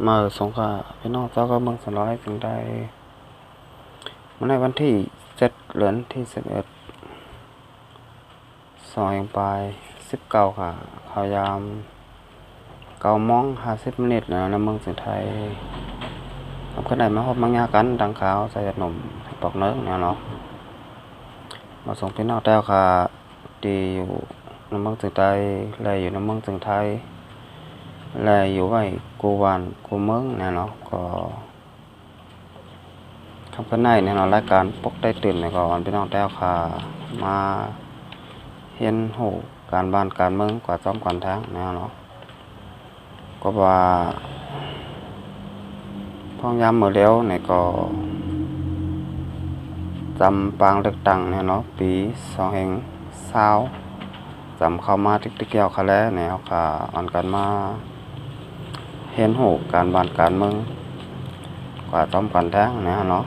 มาสงขลาพี่น้องเจ้าก็เมืองสร้อยถึงได้มาในวันที่7 เดือนที่11ปลาย19ค่ะข่าวยาม9:50นะในเมืองสิงห์ไทยทำขึ้นได้มาพบมังยากันดังข่าวใส่หนุ่มปอกเนื้อเนี่ยเนาะมาส่งพี่น้องแต้วค่ะดีอยู่ในเมืองสิงห์ไทยแลอยู่ในเมืองสิงห์ไทยแลอยู่ไว้กูวันกูเมืองเนี่ยเนาะก็ทำขึ้นได้เนี่ยเนาะรายการปกได้ตื่นเนี่ยก็พี่น้องแต้วค่ะมาเห็นหูการบ้านการเมืองกว่าจ้อมกันทางเนี่ยเนาะก็ว่าพยายามเมื่อแล้วเนี่ยก็จำปางเลือกตั้งเนี่ยเนาะปี2020จำเข้ามาติ๊กเกี่ยวค่ะแล้วเนี่ยค่ะอันกันมาเห็นหูการบ้านการเมืองกว่าจ้อมกันทางเนี่ยเนาะ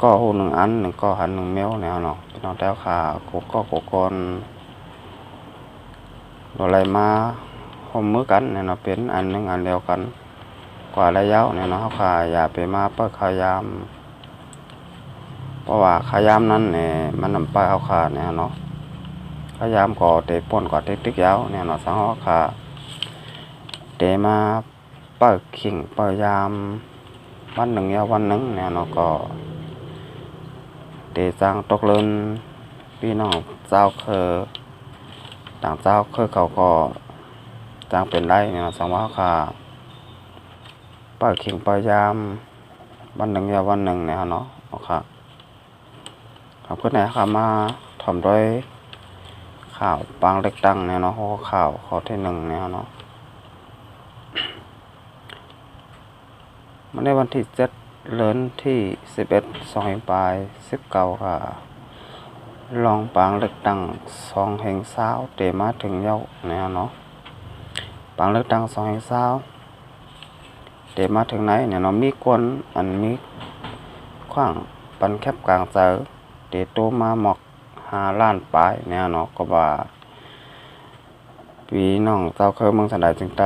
ก็หู1 อัน1ก็หัน1 แมวเนี่ยเนาะพี่น้องแต้วค่ะโคก็โคกอนอะไรมาห่มมือกันเนี่ยเนาะเป็นอันหนึ่งอันเดียวกันกว่าระยะเนี่ยเนาะค่ะอย่าไปมาเปิดขายามเพราะว่าขายามนั้นเนี่ยมันนำไปเอาขาเนี่ยเนาะขายามก็เตะป่นก็เตะตึกยาวเนี่ยเนาะสังหารค่ะเตะมาเปิดขิงเปิดยามวันหนึ่งยาววันหนึ่งเนี่ยเนาะก็เตะจางตกเลินพี่น้องเจ้าต่างเจ้าเขาก็จางเป็นไรเนี่ยเนาะสังหารค่ะเปิดขิงเปิดยามวันหนึ่งยาววันหนึ่งเนี่ยเนาะค่ะขอบคุณนะครับมาทำด้วยข่าวปางเล็กตั้งเนี่ยเนาะข่าวข้อที่1เนี่ยเนาะมาในวันที่7 เดือนที่11 ปลาย19ค่ะลองปางเล็กตั้ง2 แห่ง20เตมาถึงเย้าเนี่ยเนาะปางเล็กตั้ง2 แห่ง20เตมาถึงไหนเนี่ยเนาะมีคนอันมีขว้างปันแคบกลางเจอเตโตมาหมอก5 ล้านปลายเนี่ยเนาะก็ว่าพี่น้องเจ้าเคยเมืองสันดาจึงไต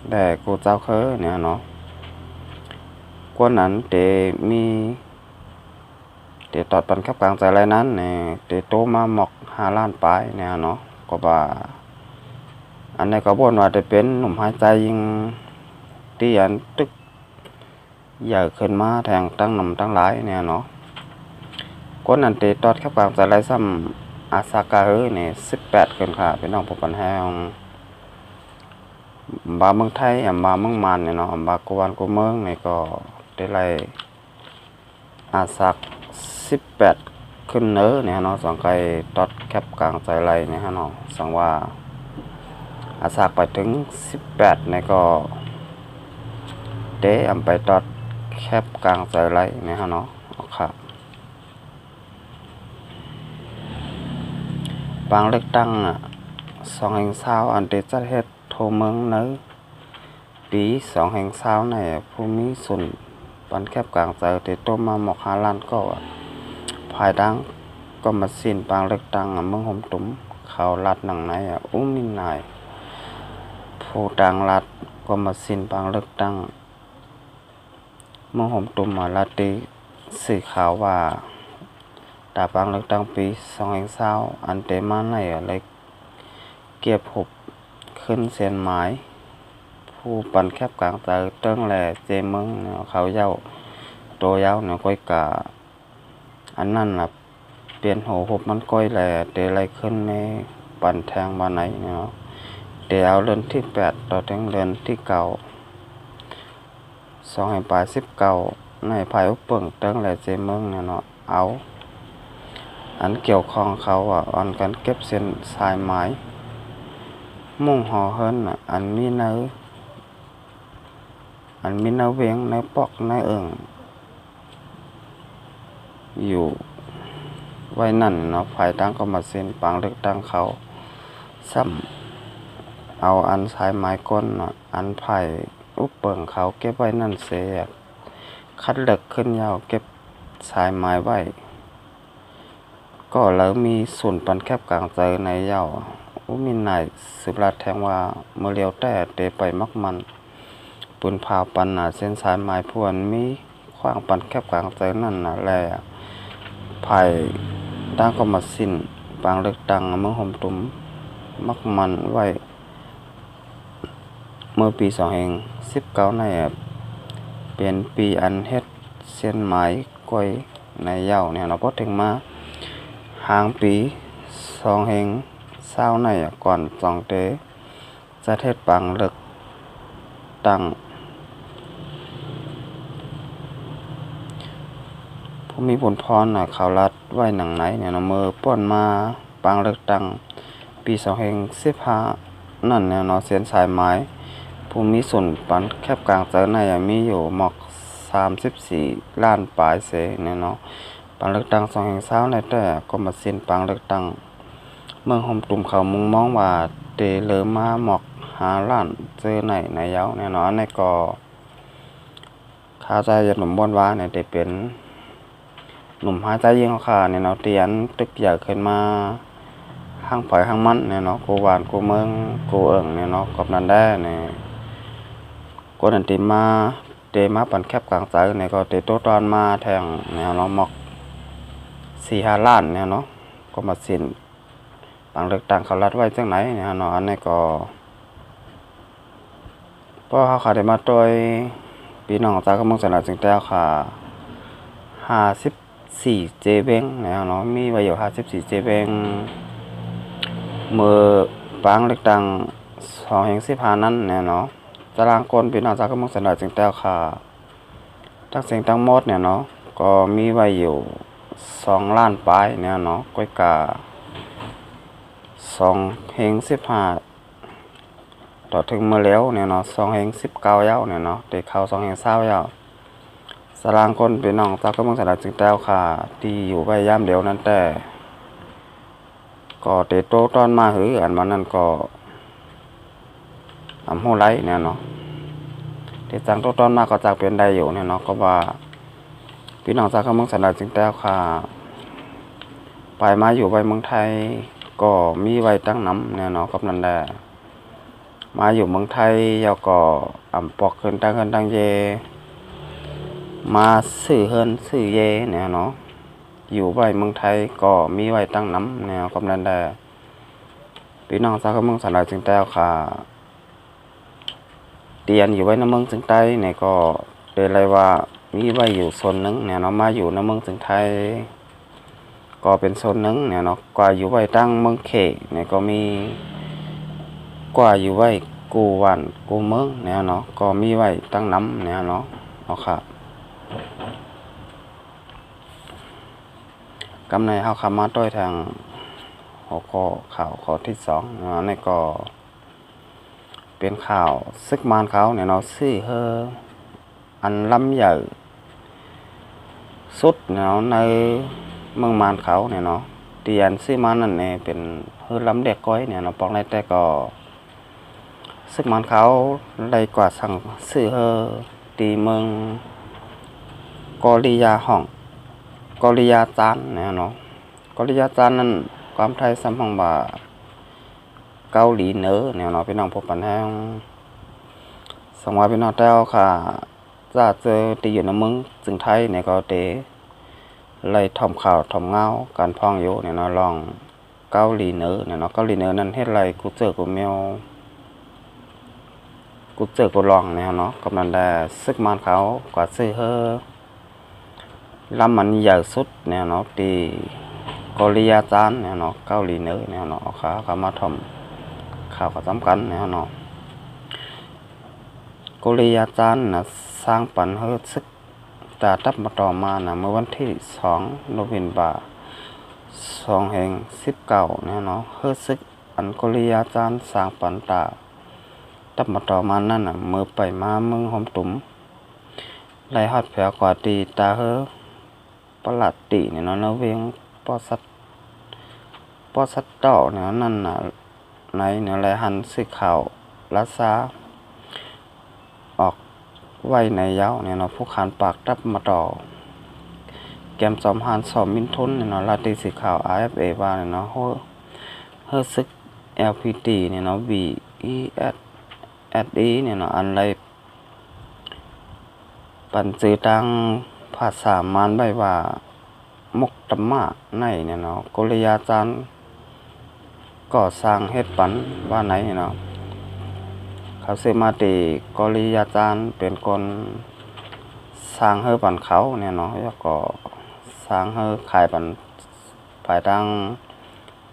แต่กูเจ้าเคยเนี่ยเนาะกวนนั้นเตมีเตตอดปันแคบกลางใจไรนั้นเนี่ยเตโตมาหมอก5 ล้านปลายเนี่ยเนาะก็ว่าอันนี้ก็บ่นว่าจะเป็นหนุ่มหายใจยิงที่อันตึกใหญ่ขึ้นมาแทงตั้งหนุ่มตั้งหลายเนี่ยเนาะคนนั้นเตตอดแคบกลางใจไรซ้ำอาสากาเนี่ย18ขึ้นค่ะเป็นน้องผู้ปันแห้งบาเมืองไทยบาเมืองมันเนี่ยเนาะบากวนกูเมืองเนี่ยก็ได้ไรอาสัก18ขึ้นเนื้อเนี่ยเนาะสองไก่ตอดแคบกลางใจไรเนี่ยเนาะสังว่าอาสักไปถึง18เนี่ยก็เตะไปตอดแคบกลางใจไรเนี่ยเนาะครับบางเลือกตั้ง2 แห่ง20อันเดจัดเฮ็ดโทเมืองเนื้อปี2 แห่ง20เนี่ยผู้มีส่วนปันแคบกลางใจเตโตมาหมอก5 ล้านก็ภายดังก็มาสิ้นปางเลือกตั้งเมืองหมตุ้มเขาลัดหนังไหนมินนายผู้ดังลัดก็มาสิ้นปางเลือกตั้งเมืองหมตุ้มมาลัดตีสื่อข่าวว่าดาปางเลือกตั้งปี2 แห่ง20อันเตมาในอะไรเก็บหุบขึ้นเส้นหมายผู้ปันแคบกลางใจเติ้งแหล่เจเมืองเขาเย้าโตเย้าเนี่ยก้อยกะอันนั้นล่ะเปลี่ยนหูหุบมันก้อยแหล่เตอะไรขึ้นในปั่นแทงมาไหนเนาะเตเอาเดือนที่8ต่อถึงเดือนที่9 2 ปลาย19ในภายอุปเปิงเติ้งแหล่เจเมืองเนี่ยเนาะเอาอันเกี่ยวข้องเขาอันกันเก็บเส้นสายไม้มุ่งห่อเฮิรนอันมีเนื้อเวียงในปอกในเอิงอยู่ไว้นั่นเนาะภายตั้งก็มาเส้นปางเลือกตั้งเขาซ้ำเอาอันสายไม้ก้นอันไผ่อุปเปิงเขาเก็บไว้นั่นเสียคัดเหล็กขึ้นยาวเก็บสายไม้ไว้ก็แล้วมีส่วนปันแคบกลางใจในเย้า มีนายสืบรัดแทงว่าเมื่อเลียวแต่เตไปมักมันปืนพาวปันเส้นสายไม้พวนมีขว้างปันแคบกลางใจนั่นแลภายด้านก็มาสิ้นปางเลือกตังเมืองห่มตุ้มมักมันไว้เมื่อปี2019ในเป็นปีอันเฮ็ดเส้นไม้ก้อยในเย้าเนี่ยเราพอถึงมาห่างปี2020ในก่อน2เตจะเทศปางเลือกตังผู้มีผลพรข่าวรัดไว้หนังไหนเนี่ยเมื่อป้อนมาปางเลือกตังปี2015นั่นเนี่ยเส้นสายไม้ผู้มีส่วนปันแคบกลางเจอในมีอยู่หมอก34ล้านปลายเสเนี่ยปางเลือกตั้ง220ในแต่ก็มาสิ้นปางเลือกตั้งเมืองห่มตุ่มเขามุงมองว่าเตเลอมาหมอก5ล้านเจอในเย้าเนี่ยในก็ข้าใจจะหนุ่มบ้านว่าเนี่ยได้เป็นหนุ่มหาใจยิงเขาเนี่ยเตียนตึกใหญ่ขึ้นมาห้างปล่อยห้างมันเนี่ยกูหวานกูเมืองกูเอิงเนี่ยกับนันได้เนี่ยกูนันติมาเตมาปันแคบกลางใจเนี่ยก็เตโตตอนมาแทงเนี่ยหมอก4-5ล้านเนี่ยก็มาสิ้นปางเลือกตั้งเขารัดไว้จังไหนเนี่ยอันนี้ก็เพราะเขาขาได้มาโดยปีน้องจากกำลังสนับจึงแต่ค่ะ54เจเบงเนี่ยมีไว้อยู่54เจเบงเมื่อปางเลือกตั้ง2015นั้นเนี่ยตารางคนปีน้องจากกำลังสนับจึงแต่ค่ะทั้งสิ่งทั้งหมดเนี่ยก็มีไว้อยู่2ล้านปลายเนี่ยก้อยกา215ต่อถึงเมื่อแล้วเนี่ย219เย้าเนี่ยเด็กเขา220เย้าสรางคนเป็นน้องจากกำลังสนับจึงแต้วค่ะที่อยู่ไปย่ำเดียวนั้นแต่ก็เตโตตอนมาหืออันมันนั่นก็หูไรเนี่ยเตจังโตตอนมาก็จากเป็นได้อยู่เนี่ยก็ว่าพี่น้องจากกำลังสนับจึงแต้วค่ะไปมาอยู่ไปเมืองไทยก็มีไว้ตั้งน้ำเนี่ยกับนันแดมาอยู่เมืองไทยแล้วก็ปอกเฮินตั้งเยมาสื่อเฮินสื่อเยเนี่ยอยู่ไว้เมืองไทยก็มีไว้ตั้งน้ำเนี่ยกับนันแดพี่น้องจากเมืองสนับจึงแต้วค่ะเตียนอยู่ไว้ในเมืองจึงไต้เนี่ยก็เลยเลยว่ามีไว้อยู่โซนนึงเนี่ยมาอยู่ในเมืองจึงไทยก็เป็นโซนนึงเนี่ยกว่าอยู่ไว้ตั้งเมืองเขเนี่ยก็มีกว่าอยู่ไว้กูวันกูเมืองเนี่ยก็มีไว้ตั้งน้ำเนี่ยค่ะกำในเฮาคำมาด้วยทางหัวข้อข่าวข้อที่2นี่ก็เป็นข่าวซึกมานเขาเนี่ยซื้อเฮออันล้ำใหญ่สุดในเมืองมานเขาเนี่ยเตียนซื้อมานั่นเนี่ยเป็นเฮอล้ำเด็กก้อยเนี่ยปองในแต่ก็ซึกมานเขาได้กว่าสั่งซื้อเฮอตีเมืองกอริยาห้องกอริยาจานเนี่ยกอริยาจานนั่นความไทยสัมพังบาเกาหลีเหนือเนี่ยพี่น้องพบปัญหาสมัยพี่น้องแต้วค่ะจะเจอตีอยู่ในเมืองจึงไทยเนี่ยก็เตะไล่ทอมข่าวทอมเงาการพองอยู่เนี่ยลองเกาหลีเหนือเนี่ยเกาหลีเหนือนั่นเฮ็ดไรกูเจอกูเมียวกูเจอกูลองเนี่ยกำลังได้ซึกมันเขากว่าซื้อเฮอลำมันใหญ่สุดเนี่ยตีเกาหลีจานเนี่ยเกาหลีเหนือเนี่ยเขามาทอมข่าวก็สำคัญเนี่ยเกาหลีจานสร้างปันเฮอซึกแต่ตับมาต่อมาเมื่อวันที่2โนเวมบา2019เนี่ยเฮอซึกอันเกาหลีจานสร้างปันตาตับมาต่อมานั่นเมื่อไปมาเมืองห่มตุ่มไล่ฮอดแผลกว่าตีตาเฮอประหลัดตีเนี่ยเวียงปอสัตต่อเนี่ยนั่นในเนี่ยไรหันสื่อข่าวรัสซาออกไว้ในเย้าเนี่ยผู้ขานปากตับมาต่อแกม2,000 มินทุนเนี่ยลาตีสื่อข่าว AFA ว่าเนี่ยเฮอซึก LPT เนี่ยเนาะ VESSE เนี่ยเนาะอันไรปันจือตังภาษามานใบว่ามุกตมะในเนี่ยเนาะกริยาจารย์ก่อสร้างเฮ็ดปันว่าไหนเนาะเขาซื้อมาตีกริยาจารย์เป็นคนสร้างเฮือปันเขาเนี่ยเนาะแล้วก็สร้างเฮือขายปันภายทาง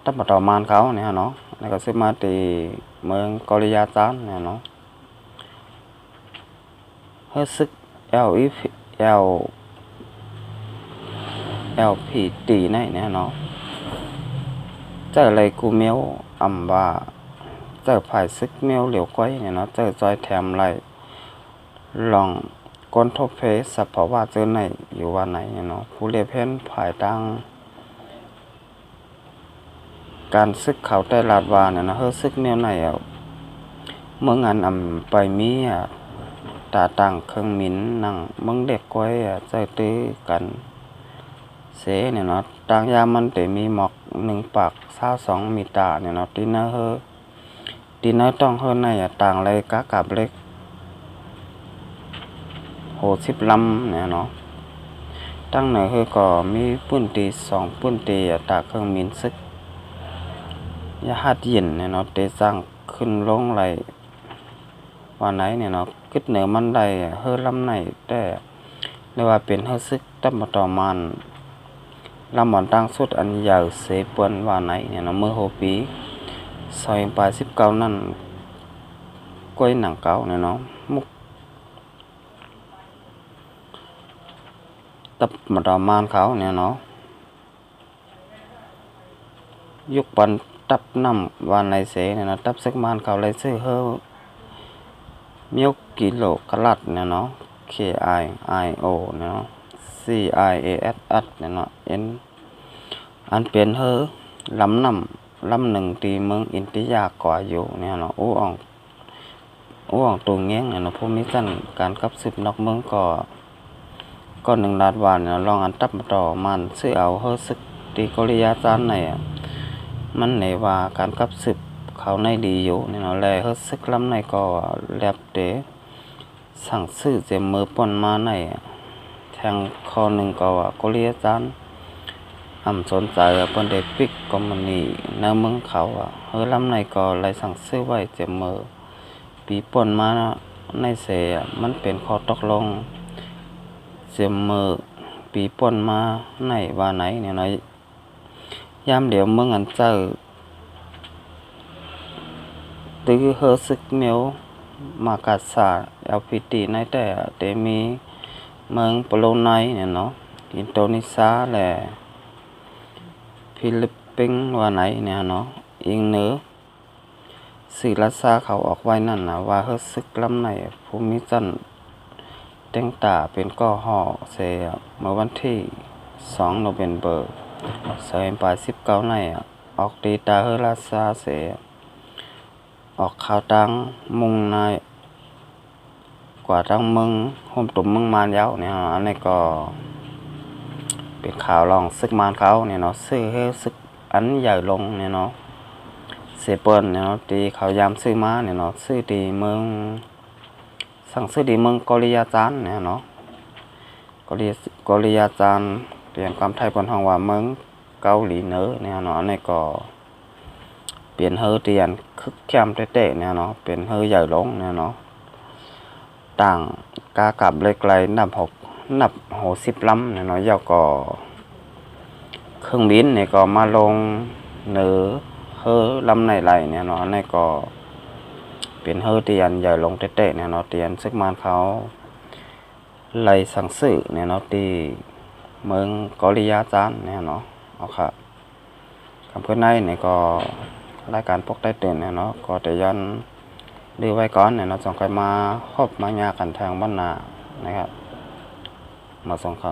ตับต่อมานเขาเนี่ยเนาะแล้วก็ซื้อมาตีเมืองกริยาจารย์เนี่ยเนาะเฮือซึก LPT này nè nó trở lại cú miếu ẩm và trở phải sức miếu liều quấy này nó trở doi thèm lại lòng con thốt phế sập pháว่าเจอไหนอยู่ว่าไหนเนาะผู้เรียบเพ้นภายตั้งการซึกเขาแต่ลาดวาเนี่ยนะเฮ้อซึกเมียวไหนเมื่องานอำไปมีตาต่างเครื่องมินนั่งเมืองเด็กก้อยเจอตื้อกันเสเนี่ยเนาะต่างยามันแต่มีหมอก1 ปาก22มีตาเนี่ยเนาะตีเนอเฮอตีเนอต้องเฮอในต่างเลยกะกับเล็กโห10 ลำเนี่ยเนาะตั้งเหนือเฮอก็มีปื้นตี2ปื้นตีตาเครื่องมินซึกยาหัดเย็นเนี่ยเนาะเตสร้างขึ้นลงไหลว่าไหนเนี่ยเนาะกึดเหนือมันได้เฮอลำไหนแต่เรียกว่าเป็นเฮอซึกตั้มต่อมันลำหมอนตั้งสุดอันยาวเสปวนว่าไหนเนี่ยเนาะเมื่อ6 ปีซอยปลาย19นั่นก้อยหนังเก่าเนี่ยเนาะมุกตับมาต่อมานเขาเนี่ยเนาะยุคปันตับน้ำวันไรเสเนี่ยนะตับซึกมานเขาไรซื้อเฮอมียกกิโลกรัตเนี่ยเนาะ KIO เนาะ CIASS เนี่ยเนาะ N อันเป็นเฮอลำน้ำลำหนึ่งตีเมืองอินทิยาก่ออยู่เนี่ยเนาะอู้อ่องตัวเงี้ยงเนี่ยเนาะผู้มีสั้นการกับสืบนอกเมืองก็1 ลาดวานเนี่ยลองอันตับมาต่อมันซื้อเอาเฮอซึกตีกริยาจารย์ไหนมันไหนว่าการกับสืบเขาในดีอยู่เนี่ยเนาะแลเฮอซึกลำในก็แลบเตสั่งซื้อเจมมือป่นมาในแทงคอหนึ่งก็ว่ากริยาจารย์สนใจเปิ้นได้ปิกคอมมานีในเมืองเขาเฮอลำในก็เลยสั่งซื้อไว้เจมมือปีป่นมาในเสมันเป็นข้อตกลงเจมมือปีป่นมาในว่าไหนเนี่ยเนาะยามเดี๋ยวเมืองอันเจอตื้อเฮอซึกเมียวมากาซา LPT ในแต่มีเมืองโปโลไนเนี่ยเนาะอินโดนีเซียและฟิลิปปินส์ว่าไหนเนี่ยเนาะอีกเหนือสื่อรัสเซียเขาออกไว้นั่นนะว่าเฮอซึกลำในภูมิจันเต็งตาเป็นก่อห่อเสเมื่อวันที่2 โนเวมเบอร์2019ในออกตีตาเฮอรัสเซียเสออกข่าวตังมุงนายกว่าทั้งเมืองห่มตุ่มเมืองมานยาวเนี่ยอันนี้ก็เป็นข่าวลองซึกมานเขาเนี่ยเนาะซื้อเฮซึกอันใหญ่ลงเนี่ยเนาะเสเปิ้นเนี่ยเนาะตีเขายามซื้อมาเนี่ยเนาะซื้อตีเมืองสั่งซื้อตีเมืองกริยาจารย์เนี่ยเนาะกริยาจารย์เปลี่ยนความไทยบนห้องว่าเมืองเกาหลีเหนือเนี่ยเนาะอันนี้ก็เปลี่ยนเฮอเตียนคึกแคมเตะเนี่ยเนาะเป็นเฮอใหญ่ลงเนี่ยเนาะต่างกากับเล็กไกลนับโห10 ลำเนี่ยเนาะยาวก็เครื่องบินเนี่ยก็มาลงเหนือเฮอลำไหลเนี่ยเนาะอันนี้ก็เป็นเฮอเตียนใหญ่ลงเตะเนี่ยเนาะเตียนซึกมานเขาไล่สั่งซื้อเนี่ยเนาะตีเมืองกริยาจารย์เนี่ยเนาะเอาค่ะคำพูดในเนี่ยก็รายการพกได้เตือนเนี่ยเนาะก็แต่ย้อนดูไว้ก่อนเนี่ยเราส่งใครมาครบมายากันทางบ้านนานะครับมาส่งเขา